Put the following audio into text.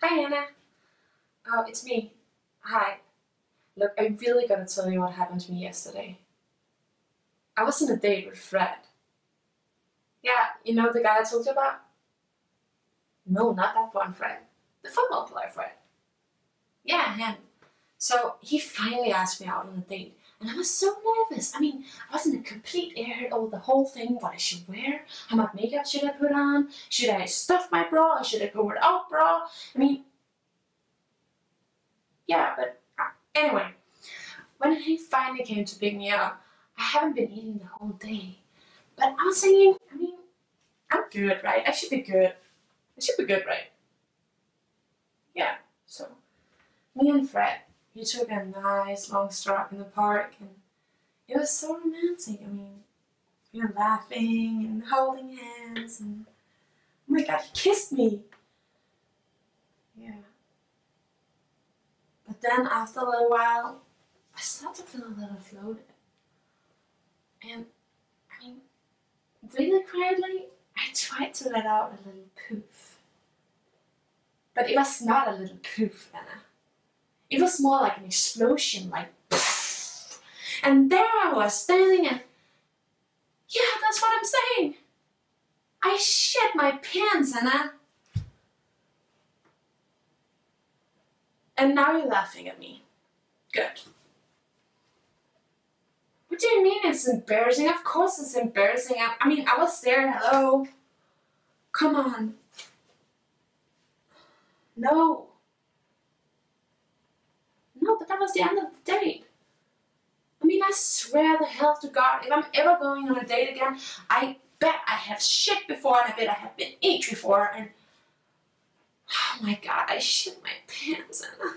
Hi, Anna. Oh, it's me. Hi. Look, I'm really gonna tell you what happened to me yesterday. I was on a date with Fred. Yeah, you know the guy I told you about? No, not that one Fred. The football player Fred. Yeah, him. So he finally asked me out on a date, and I was so nervous. I mean, I was in a complete airhead over the whole thing, what I should wear, how much makeup should I put on, should I stuff my bra, or should I go without bra? I mean, yeah, but anyway, when he finally came to pick me up, I haven't been eating the whole day. But I was thinking, I mean, I'm good, right? I should be good. I should be good, right? Yeah, so me and Fred, we took a nice long stroll in the park, and it was so romantic. I mean, we were laughing and holding hands, and oh my god, he kissed me. Yeah. But then after a little while, I started to feel a little floated. And I mean, really quietly, I tried to let out a little poof. But it was not a little poof, Anna. It was more like an explosion, like poof. And there I was standing and yeah, that's what I'm saying. I shit my pants, Anna. And now you're laughing at me. Good. What do you mean it's embarrassing? Of course it's embarrassing. I mean, I was there, hello. Come on. No. No, but that was the end of the date. I mean, I swear the hell to God, if I'm ever going on a date again, I bet I have shit before and I bet I have been eat before and oh my God, I shit my pants and